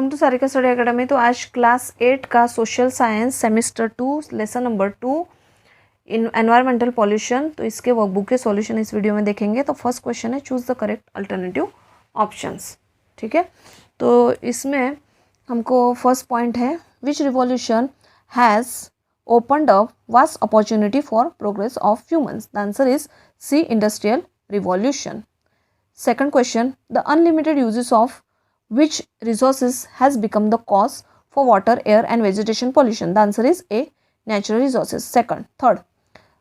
Welcome to Sarika study academy. तो आज class 8 का social science semester 2 lesson number 2 in environmental pollution. तो इसके वर्कबुक के सॉल्यूशन इस वीडियो में देखेंगे। तो फर्स्ट क्वेश्चन है choose the correct alternative options. ठीक है, तो इसमें हमको फर्स्ट पॉइंट है which revolution has opened up vast opportunity for progress of humans. The answer is C, industrial revolution. Second question, the unlimited uses of which resources has become the cause for water, air and vegetation pollution? The answer is A, natural resources. Third,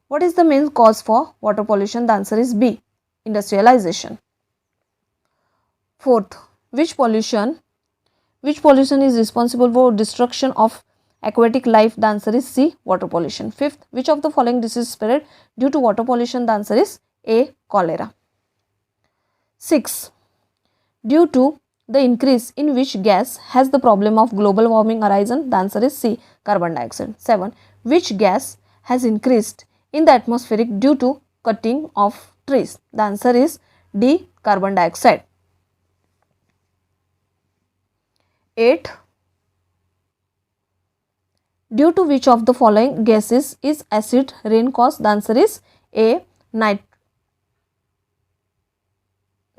what is the main cause for water pollution? The answer is B, industrialization. Fourth, which pollution is responsible for destruction of aquatic life? The answer is C, water pollution. Fifth, which of the following disease spread due to water pollution? The answer is A, cholera. 6, due to the increase in which gas has the problem of global warming arisen? The answer is C, carbon dioxide. 7, which gas has increased in the atmosphere due to cutting of trees? The answer is D, carbon dioxide. 8, due to which of the following gases is acid rain caused? The answer is A,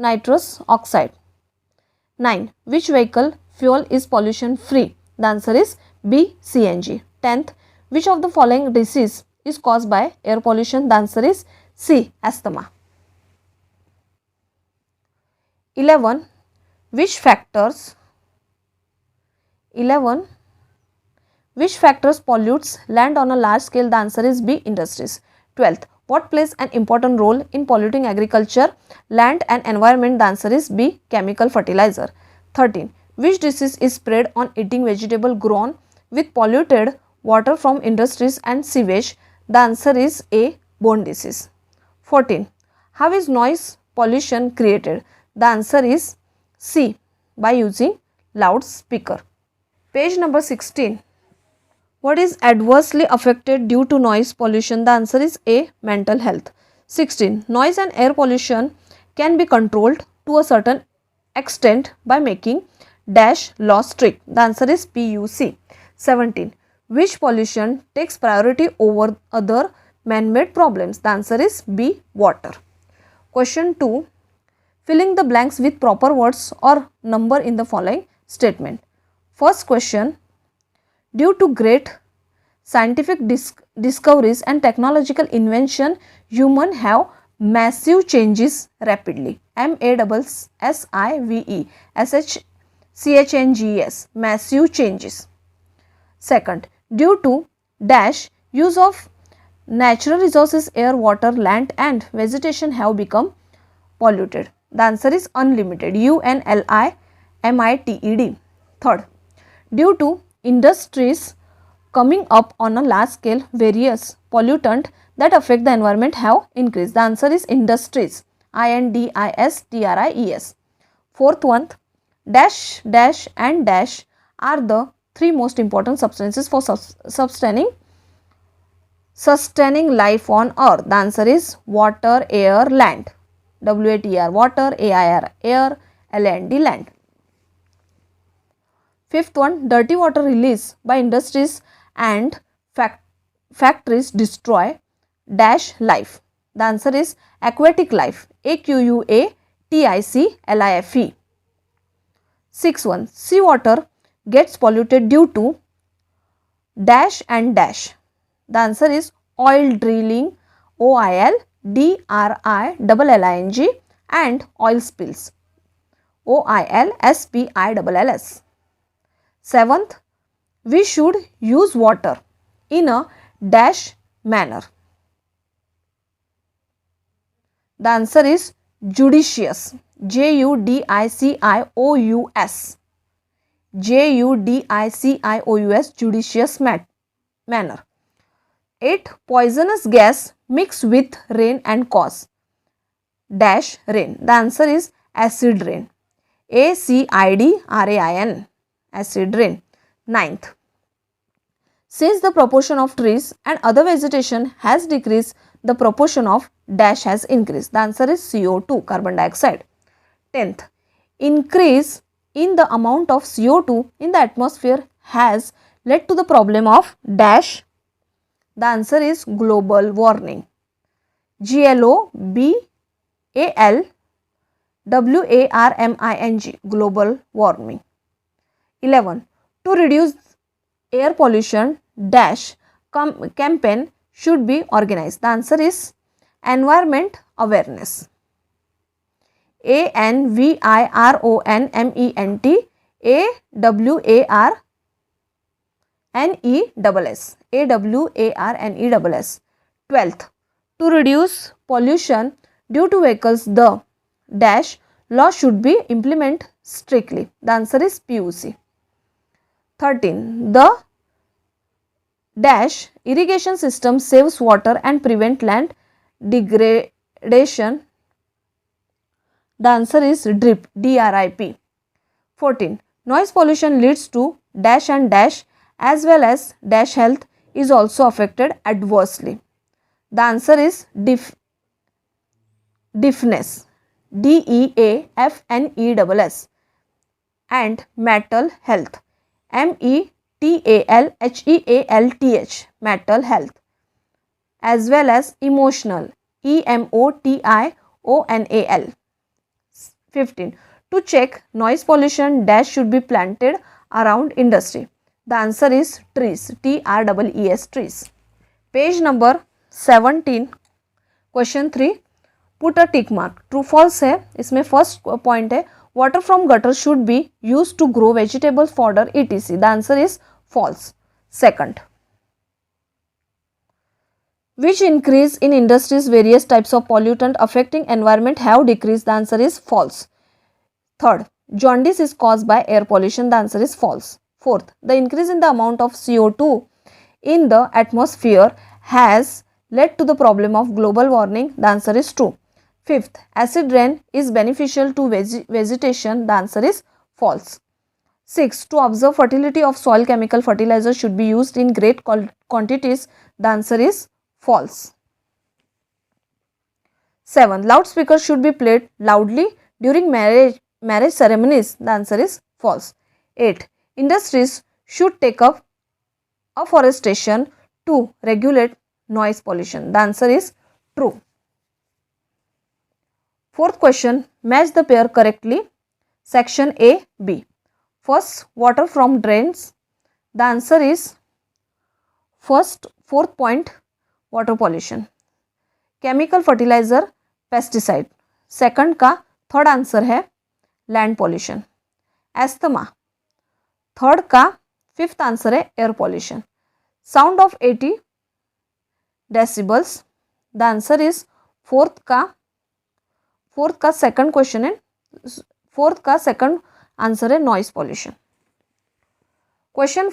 nitrous oxide. 9, which vehicle fuel is pollution free? The answer is B, CNG. 10th, which of the following disease is caused by air pollution? The answer is C, asthma. 11, which factors pollutes land on a large scale? The answer is B, industries. 12th, what plays an important role in polluting agriculture, land and environment? The answer is B, chemical fertilizer. 13, which disease is spread on eating vegetable grown with polluted water from industries and sewage? The answer is A, bone disease. 14, how is noise pollution created? The answer is C, by using loudspeaker. Page number 16. What is adversely affected due to noise pollution? The answer is A, mental health. 16, noise and air pollution can be controlled to a certain extent by making dash law strict. The answer is PUC. 17, which pollution takes priority over other man-made problems? The answer is B, water. Question 2, filling the blanks with proper words or number in the following statement. First question, due to great scientific discoveries and technological invention, humans have massive changes rapidly. MASSIVE, massive changes. Second, due to dash use of natural resources, air, water, land and vegetation have become polluted. The answer is unlimited, UNLIMITED. Third, due to industries coming up on a large scale, various pollutants that affect the environment have increased. The answer is industries, INDISTRIES. Fourth one, dash, dash and dash are the three most important substances for sustaining life on earth. The answer is water, air, land. WATR, water, AIR, air, LAND, land. Fifth one, dirty water release by industries and factories destroy dash life. The answer is aquatic life, AQUATICLIFE. Sixth one, seawater gets polluted due to dash and dash. The answer is oil drilling, OILDRILLING, and oil spills, OILSPILLS. Seventh, we should use water in a dash manner. The answer is judicious, JUDICIOUS, judicious manner. 8, poisonous gas mixed with rain and cause dash rain. The answer is acid rain, ACIDRAIN, acid rain. 9th, since the proportion of trees and other vegetation has decreased, the proportion of dash has increased. The answer is CO2, carbon dioxide. 10th, increase in the amount of CO2 in the atmosphere has led to the problem of dash. The answer is global warming. GLOBALWARMING, global warming. 11. To reduce air pollution dash campaign should be organized. The answer is environment awareness. ANVIRONMENT AWARNESS. 12th. To reduce pollution due to vehicles, the dash law should be implemented strictly. The answer is PUC. 13. The dash irrigation system saves water and prevent land degradation. The answer is DRIP, DRIP. 14. Noise pollution leads to dash and dash as well as dash health is also affected adversely. The answer is deafness, DEAFNESS, and mental health, METALHEALTH, mental health, as well as emotional, EMOTIONAL. 15. To check noise pollution dash should be planted around industry. The answer is trees, TREES, trees. Page number 17. Question 3. Put a tick mark. True false है. इसमें first point है water from gutter should be used to grow vegetables, fodder, etc. The answer is false. Second. Which increase in industries various types of pollutant affecting environment have decreased? The answer is false. Third. Jaundice is caused by air pollution. The answer is false. Fourth. The increase in the amount of CO2 in the atmosphere has led to the problem of global warming. The answer is true. Fifth. Acid rain is beneficial to vegetation. The answer is false. Sixth. To observe fertility of soil, chemical fertilizers should be used in great quantities. The answer is false. 7. Loudspeakers should be played loudly during marriage ceremonies. The answer is false. 8. Industries should take up afforestation to regulate noise pollution. The answer is true. Fourth question, match the pair correctly. Section A, B. First, water from drains. The answer is fourth point, water pollution. Chemical fertilizer, pesticide. Second का third answer है land pollution. Asthma third का fifth answer है air pollution. Sound of 80 decibels. The answer is fourth का second question है. Fourth का second answer है noise pollution. Question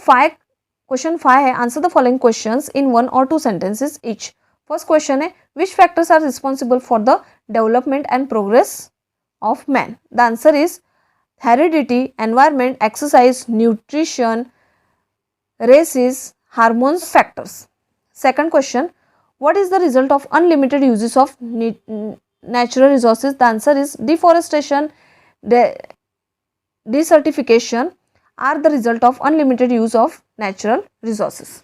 5 है answer the following questions in 1 or 2 sentences each. First question है which factors are responsible for the development and progress of man. The answer is heredity, environment, exercise, nutrition, races, hormones, factors. Second question, what is the result of unlimited uses of natural resources? The answer is deforestation, desertification are the result of unlimited use of natural resources.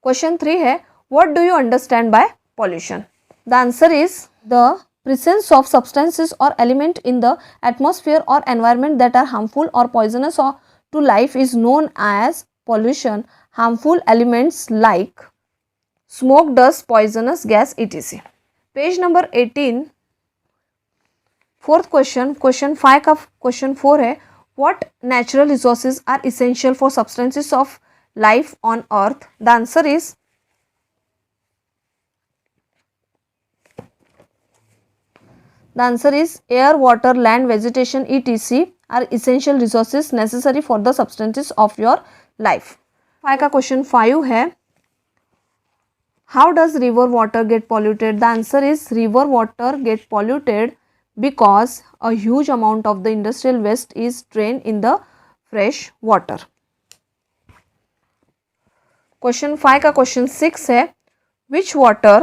Question 3 है what do you understand by pollution? The answer is the presence of substances or element in the atmosphere or environment that are harmful or poisonous to life is known as pollution. Harmful elements like smoke, dust, poisonous gas, etc. Page number 18. Fourth question, question 5 का question 4 है what natural resources are essential for substances of life on earth? The answer is air, water, land, vegetation, etc. are essential resources necessary for the substances of your life. 5 का question 5 है how does river water get polluted? The answer is river water get polluted because a huge amount of the industrial waste is drained in the fresh water. Question 5 का question 6 है which water?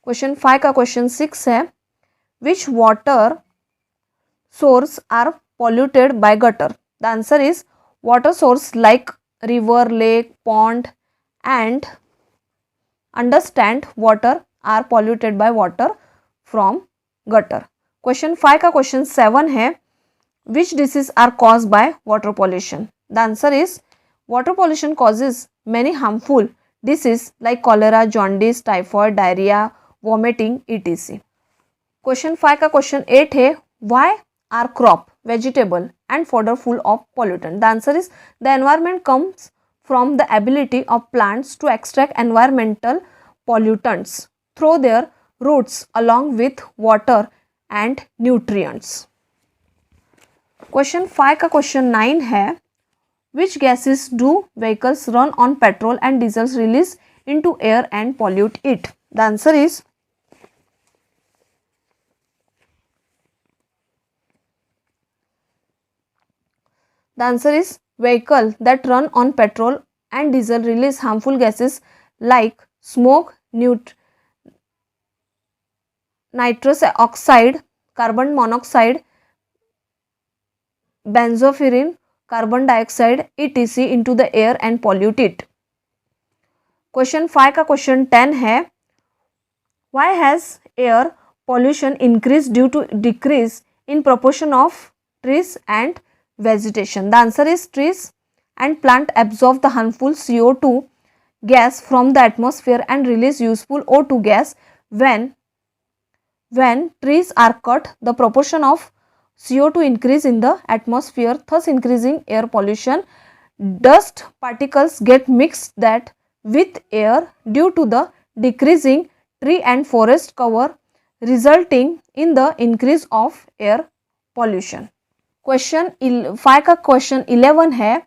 Question 5 का question 6 है Which water source are polluted by gutter? The answer is water source like river, lake, pond and understand water are polluted by water from gutter. Question 5 का question 7 है which diseases are caused by water pollution? The answer is water pollution causes many harmful diseases like cholera, jaundice, typhoid, diarrhea, vomiting, etc. Question 5 का question 8 है why are crop, vegetable and fodder full of pollutant? The answer is the environment comes from the ability of plants to extract environmental pollutants through their roots along with water and nutrients. Question 5 का question 9 है which gases do vehicles run on petrol and diesel release into air and pollute it? The answer is vehicle that run on petrol and diesel release harmful gases like smoke, nitrous oxide, carbon monoxide, benzofurin, carbon dioxide etc. into the air and pollute it. Question 5 का question 10 है why has air pollution increased due to decrease in proportion of trees and vegetation? The answer is trees and plant absorb the harmful CO2 gas from the atmosphere and release useful O2 gas. When trees are cut, the proportion of CO2 increase in the atmosphere, thus increasing air pollution. Dust particles get mixed that with air due to the decreasing tree and forest cover, resulting in the increase of air pollution. Question 5 का question 11 है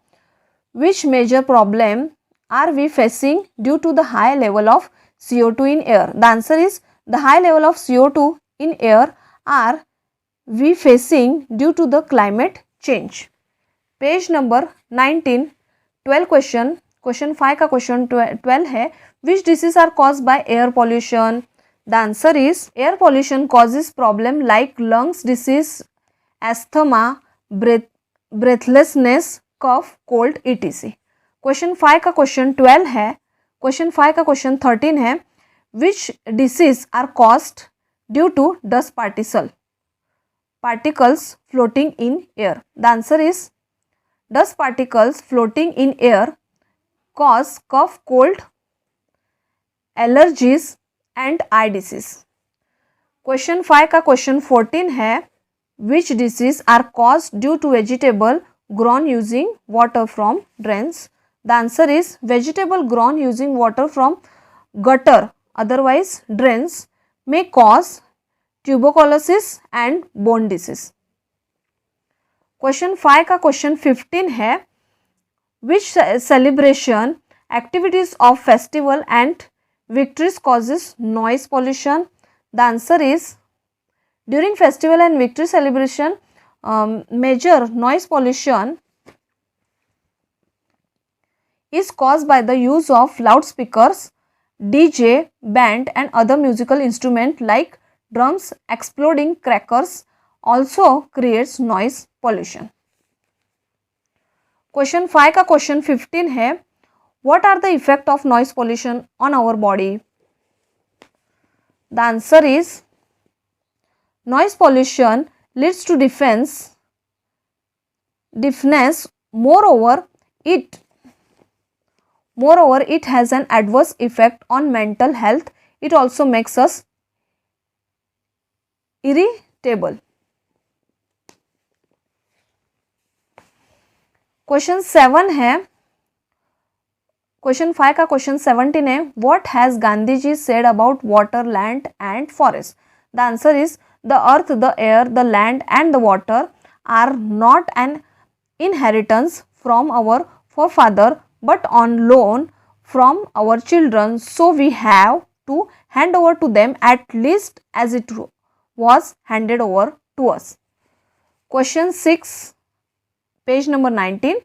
which major problem are we facing due to the high level of CO2 in air? The answer is the high level of CO2 in air are we facing due to the climate change. Page number 19 12 question 5 का question 12 है which diseases are caused by air pollution? The answer is air pollution causes problem like lungs disease, asthma, breathlessness, cough, cold etc. Question 5 का question 12 है question 5 का question 13 है which disease are caused due to dust particles floating in air? The answer is dust particles floating in air cause cough, cold, allergies and eye disease. Question 5 का question 14 है which disease are caused due to vegetable grown using water from drains? The answer is vegetable grown using water from gutter, otherwise drains, may cause tuberculosis and bone disease. Question 5 का question 15 है which celebration, activities of festival and victories causes noise pollution? The answer is during festival and victory celebration, major noise pollution is caused by the use of loudspeakers, DJ, band and other musical instruments like drums. Exploding crackers also creates noise pollution. Question 5 का question 15 है what are the effect of noise pollution on our body? The answer is noise pollution leads to deafness. Moreover, it has an adverse effect on mental health. It also makes us irritable. Question 7 है question 5 का question 17 है what has Gandhi ji said about water, land and forest? The answer is the earth, the air, the land and the water are not an inheritance from our forefather but on loan from our children, so we have to hand over to them at least as it was handed over to us. Question 6, page number 19.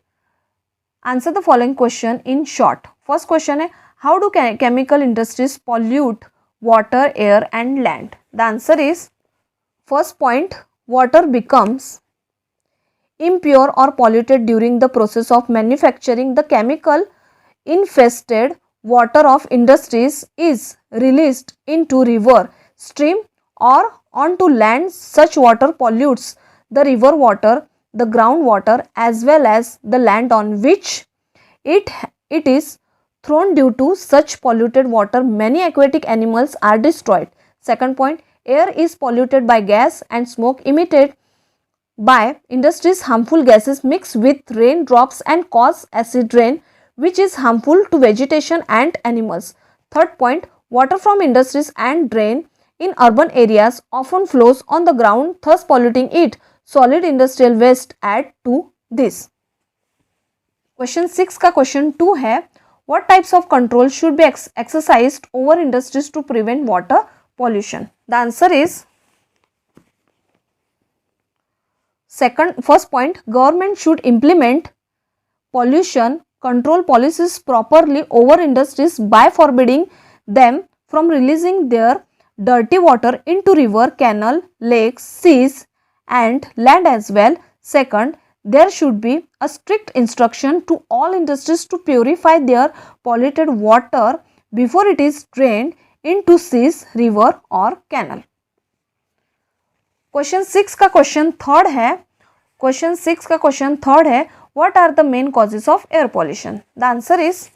Answer the following question in short. First question है how do chemical industries pollute water, air and land? The answer is First point, water becomes impure or polluted during the process of manufacturing. The chemical infested water of industries is released into river, stream or onto land. Such water pollutes the river water, the groundwater as well as the land on which it, it is thrown. Due to such polluted water, many aquatic animals are destroyed. Second point, air is polluted by gas and smoke emitted by industries. Harmful gases mix with raindrops and cause acid rain, which is harmful to vegetation and animals. Third point, water from industries and drain in urban areas often flows on the ground, thus polluting it. Solid industrial waste add to this. Question 6 का question 2 है, what types of control should be exercised over industries to prevent water pollution? The answer is first point, government should implement pollution control policies properly over industries by forbidding them from releasing their dirty water into river, canal, lakes, seas and land as well. Second, there should be a strict instruction to all industries to purify their polluted water before it is drained into seas, river or canal. Question 6 का question third है, what are the main causes of air pollution? The answer is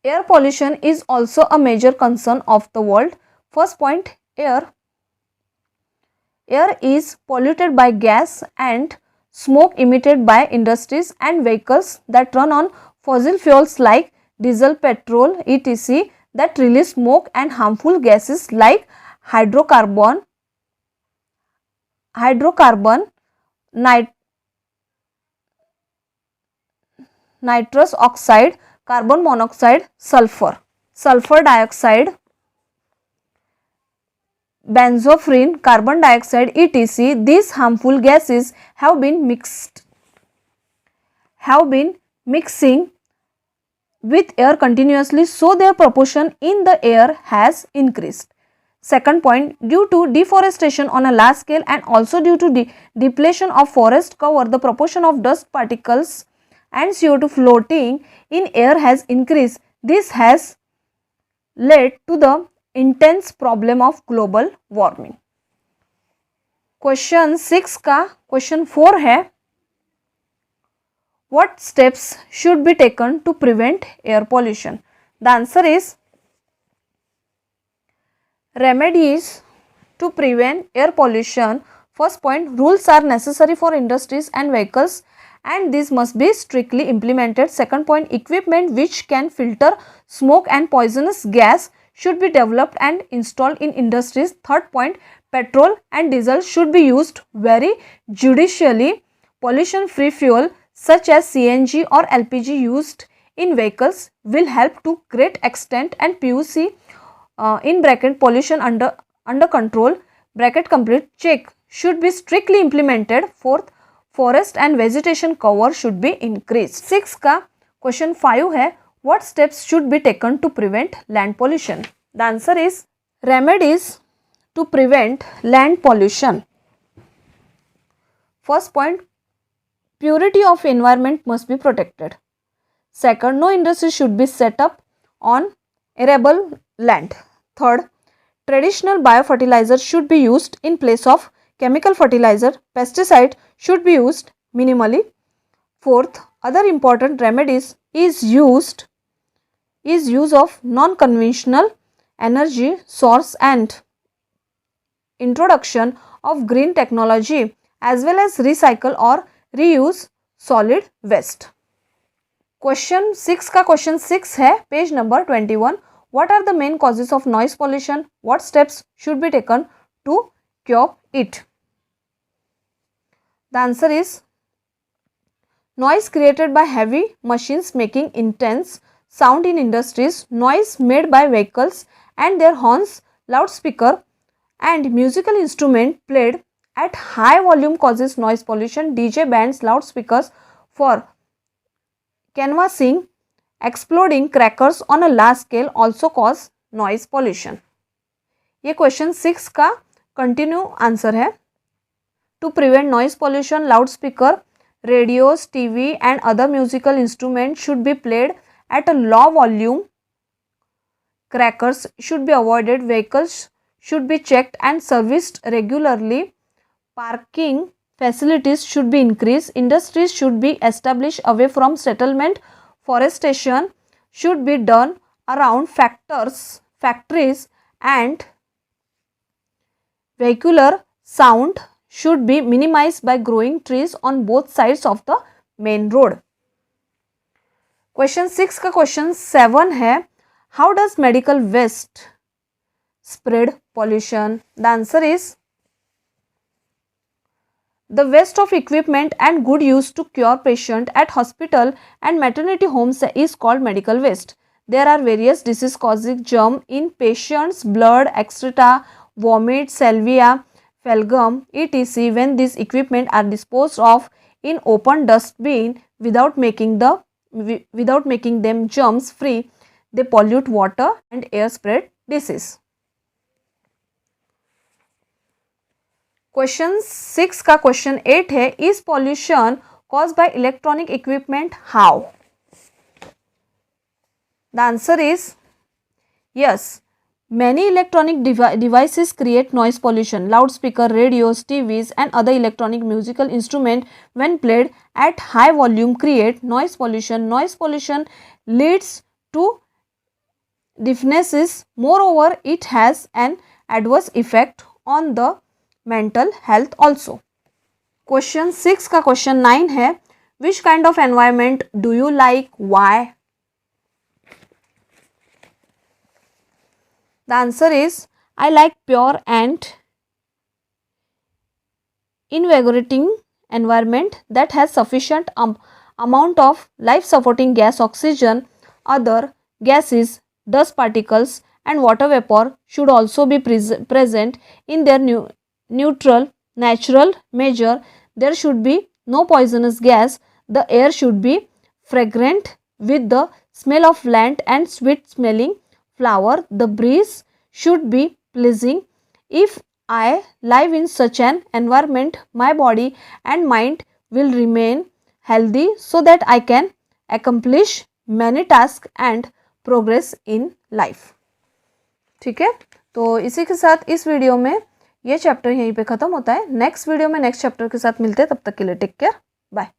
air pollution is also a major concern of the world. First point, air is polluted by gas and smoke emitted by industries and vehicles that run on fossil fuels like diesel, petrol, etc. that release smoke and harmful gases like hydrocarbon, nitrous oxide, carbon monoxide, sulfur dioxide, benzopyrene, carbon dioxide, etc. These harmful gases have been mixing with air continuously, so their proportion in the air has increased. Second point, due to deforestation on a large scale and also due to depletion of forest cover, the proportion of dust particles and CO2 floating in air has increased. This has led to the intense problem of global warming. Question 6 का question 4 है, what steps should be taken to prevent air pollution? The answer is remedies to prevent air pollution. First point, rules are necessary for industries and vehicles and these must be strictly implemented. Second point, equipment which can filter smoke and poisonous gas should be developed and installed in industries. Third point, petrol and diesel should be used very judiciously. Pollution free fuel such as CNG or LPG used in vehicles will help to great extent, and PUC in bracket pollution under control bracket complete check should be strictly implemented. Fourth, forest and vegetation cover should be increased. 6 का question 5 है, what steps should be taken to prevent land pollution? The answer is remedies to prevent land pollution. First point, purity of environment must be protected. Second, no industry should be set up on arable land. Third, traditional biofertilizer should be used in place of chemical fertilizer. Pesticide should be used minimally. Fourth, other important remedies is use of non-conventional energy source and introduction of green technology as well as recycle or reuse solid waste. Question 6 का question 6 है, page number 21. What are the main causes of noise pollution? What steps should be taken to cure it? The answer is noise created by heavy machines making intense sound in industries, noise made by vehicles and their horns, loudspeaker and musical instrument played at high volume causes noise pollution. DJ bands, loudspeakers for canvassing, exploding crackers on a large scale also cause noise pollution. ये question 6 का continue answer है। To prevent noise pollution, loud speaker, radios, TV and other musical instruments should be played at a low volume. Crackers should be avoided. Vehicles should be checked and serviced regularly. Parking facilities should be increased. Industries should be established away from settlement. Forestation should be done around factories and vehicular sound should be minimized by growing trees on both sides of the main road. Question 6 का question 7 है, how does medical waste spread pollution? The answer is the waste of equipment and good use to cure patient at hospital and maternity homes is called medical waste. There are various disease causing germ in patients' blood, excreta, vomit, salvia, phlegm, etc. When these equipment are disposed of in open dustbin without making them germs free, they pollute water and air, spread disease. Question 6 का question 8 है, is pollution caused by electronic equipment? How? The answer is yes. Many electronic devices create noise pollution. Loudspeaker, radios, TVs and other electronic musical instruments when played at high volume create noise pollution. Noise pollution leads to deafness. Moreover, it has an adverse effect on the mental health also. Question 6 का question 9 है, which kind of environment do you like? Why? The answer is I like pure and invigorating environment that has sufficient amount of life supporting gas, oxygen, other gases, dust particles and water vapor should also be present in their natural measure. There should be no poisonous gas. The air should be fragrant with the smell of land and sweet smelling flower. The breeze should be pleasing. If I live in such an environment, my body and mind will remain healthy so that I can accomplish many tasks and progress in life. ठीक है, तो इसी के साथ इस video में ये chapter यहीं पे ख़त्म होता है. नेक्स्ट वीडियो में नेक्स्ट चैप्टर के साथ मिलते हैं. तब तक के लिए टेक केयर, बाय.